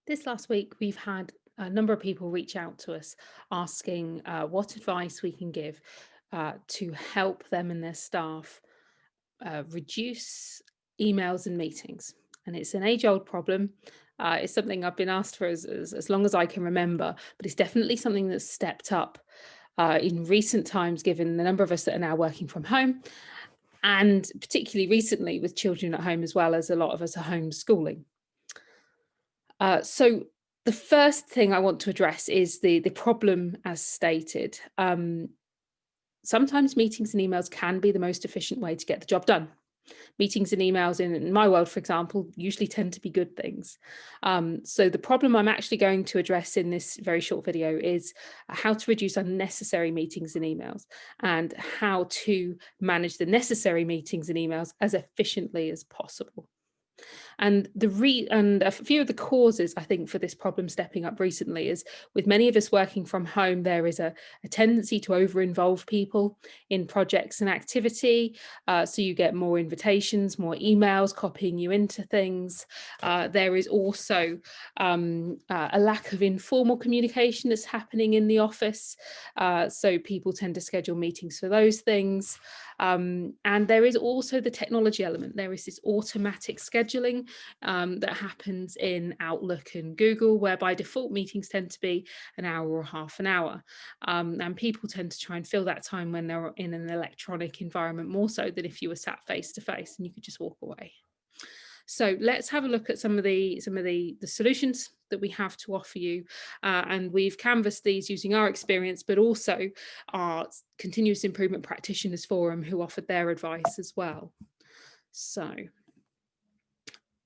This last week, we've had a number of people reach out to us asking what advice we can give to help them and their staff reduce emails and meetings. And it's an age old problem. It's something I've been asked for as long as I can remember, but it's definitely something that's stepped up in recent times, given the number of us that are now working from home, and particularly recently with children at home, as well as a lot of us are homeschooling. So the first thing I want to address is the problem as stated. Sometimes meetings and emails can be the most efficient way to get the job done. Meetings and emails in my world, for example, usually tend to be good things. So the problem I'm actually going to address in this very short video is how to reduce unnecessary meetings and emails, and how to manage the necessary meetings and emails as efficiently as possible. And a few of the causes, I think, for this problem stepping up recently is, with many of us working from home, there is a tendency to over-involve people in projects and activity. So you get more invitations, more emails copying you into things. There is also a lack of informal communication that's happening in the office. So people tend to schedule meetings for those things. And there is also the technology element. There is this automatic scheduling that happens in Outlook and Google, where by default meetings tend to be an hour or half an hour. And people tend to try and fill that time when they're in an electronic environment, more so than if you were sat face to face and you could just walk away. So let's have a look at some of the solutions that we have to offer you, and we've canvassed these using our experience, but also our continuous improvement practitioners forum, who offered their advice as well. So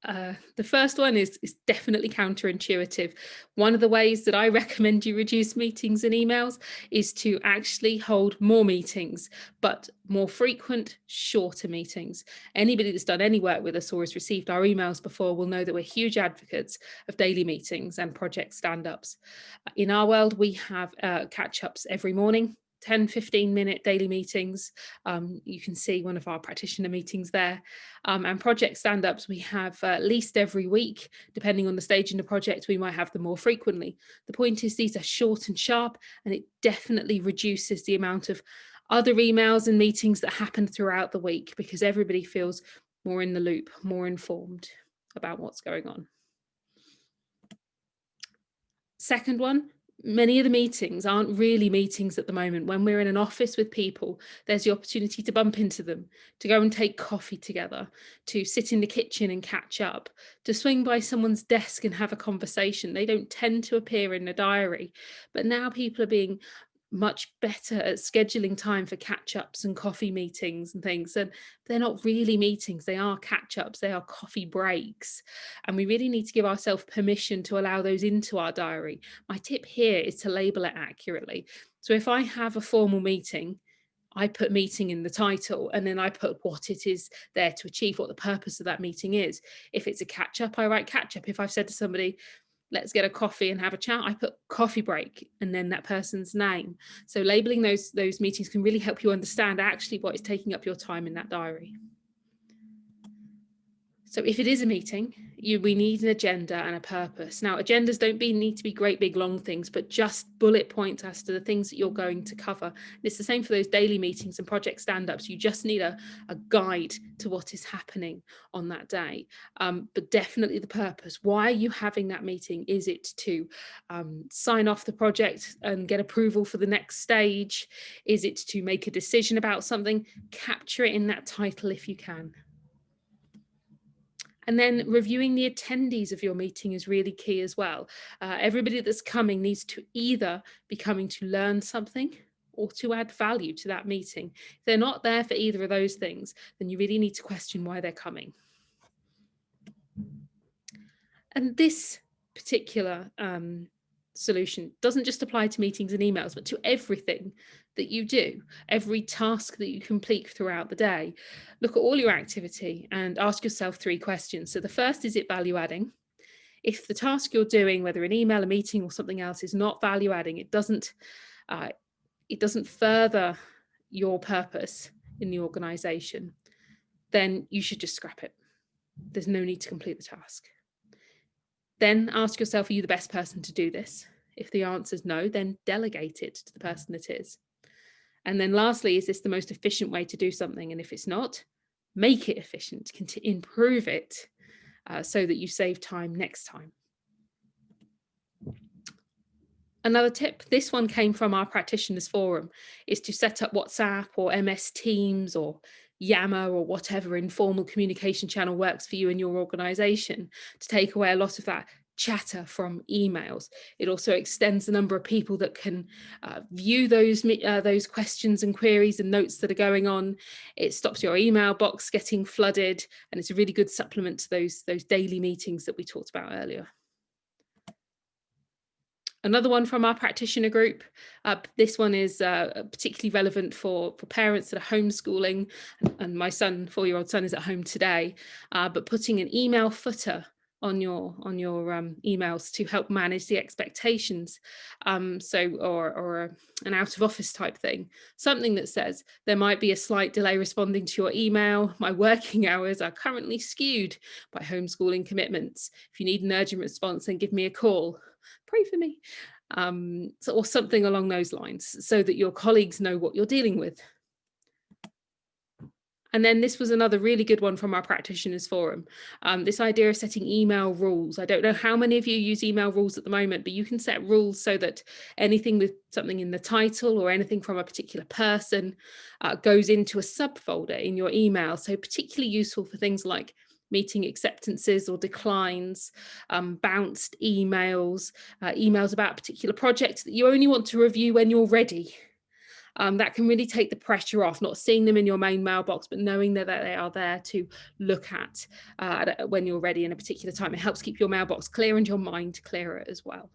the first one is definitely counterintuitive. One of the ways that I recommend you reduce meetings and emails is to actually hold more meetings, but more frequent, shorter meetings. Anybody that's done any work with us or has received our emails before will know that we're huge advocates of daily meetings and project stand-ups. In our world, we have catch-ups every morning. 10-15 minute daily meetings. You can see one of our practitioner meetings there. And project stand-ups we have at least every week. Depending on the stage in the project, we might have them more frequently. The point is, these are short and sharp, and it definitely reduces the amount of other emails and meetings that happen throughout the week, because everybody feels more in the loop, more informed about what's going on. Second one, many of the meetings aren't really meetings at the moment. When we're in an office with people, there's the opportunity to bump into them, to go and take coffee together, to sit in the kitchen and catch up, to swing by someone's desk and have a conversation. They don't tend to appear in a diary, but now people are being much better at scheduling time for catch-ups and coffee meetings and things. And they're not really meetings, they are catch-ups, they are coffee breaks. And we really need to give ourselves permission to allow those into our diary. My tip here is to label it accurately. So if I have a formal meeting, I put meeting in the title, and then I put what it is there to achieve, what the purpose of that meeting is. If it's a catch up, I write catch up. If I've said to somebody, let's get a coffee and have a chat, I put coffee break and then that person's name. So labeling those meetings can really help you understand actually what is taking up your time in that diary. So if it is a meeting, we need an agenda and a purpose. Now, agendas don't need to be great big long things, but just bullet points as to the things that you're going to cover. And it's the same for those daily meetings and project stand-ups. You just need a guide to what is happening on that day. But definitely the purpose. Why are you having that meeting? Is it to sign off the project and get approval for the next stage? Is it to make a decision about something? Capture it in that title if you can. And then reviewing the attendees of your meeting is really key as well. Everybody that's coming needs to either be coming to learn something or to add value to that meeting. If they're not there for either of those things, then you really need to question why they're coming. And this particular solution doesn't just apply to meetings and emails, but to everything that you do, every task that you complete throughout the day. Look at all your activity and ask yourself 3 questions. So the first, is it value adding? If the task you're doing, whether an email, a meeting, or something else, is not value adding, it doesn't further your purpose in the organization, then you should just scrap it. There's no need to complete the task. Then ask yourself, are you the best person to do this? If the answer is no, then delegate it to the person it is. And then lastly, is this the most efficient way to do something? And if it's not, make it efficient, improve it so that you save time next time. Another tip, this one came from our practitioners forum, is to set up WhatsApp or MS Teams or Yammer or whatever informal communication channel works for you in your organization to take away a lot of that chatter from emails. It also extends the number of people that can view those questions and queries and notes that are going on. It stops your email box getting flooded, and it's a really good supplement to those daily meetings that we talked about earlier. Another one from our practitioner group. This one is particularly relevant for parents that are homeschooling, and my 4-year-old son is at home today, but putting an email footer on your emails to help manage the expectations. Or an out of office type thing, something that says there might be a slight delay responding to your email. My working hours are currently skewed by homeschooling commitments. If you need an urgent response, then give me a call. Pray for me, or something along those lines, so that your colleagues know what you're dealing with. And then this was another really good one from our practitioners forum. This idea of setting email rules. I don't know how many of you use email rules at the moment, but you can set rules so that anything with something in the title or anything from a particular person goes into a subfolder in your email. So particularly useful for things like meeting acceptances or declines, bounced emails, emails about particular projects that you only want to review when you're ready. That can really take the pressure off, not seeing them in your main mailbox, but knowing that they are there to look at when you're ready in a particular time. It helps keep your mailbox clear and your mind clearer as well.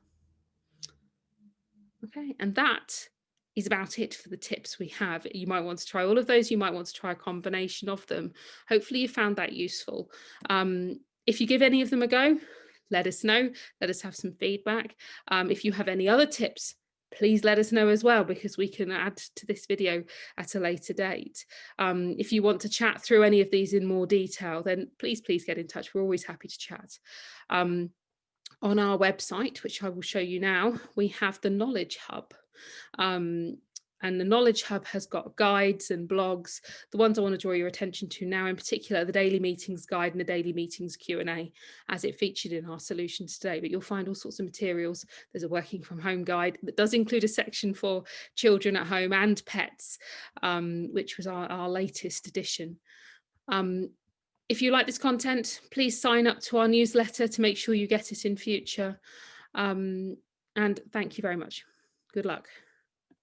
Okay, and that is about it for the tips we have. You might want to try all of those. You might want to try a combination of them. Hopefully you found that useful. If you give any of them a go, let us know. Let us have some feedback. If you have any other tips, please let us know as well, because we can add to this video at a later date. If you want to chat through any of these in more detail, then please get in touch. We're always happy to chat. On our website, which I will show you now, we have the Knowledge Hub. And the Knowledge Hub has got guides and blogs. The ones I want to draw your attention to now in particular, the Daily Meetings Guide and the Daily Meetings Q&A, as it featured in our solutions today. But you'll find all sorts of materials. There's a working from home guide that does include a section for children at home and pets, which was our latest edition. If you like this content, please sign up to our newsletter to make sure you get it in future. And thank you very much. Good luck.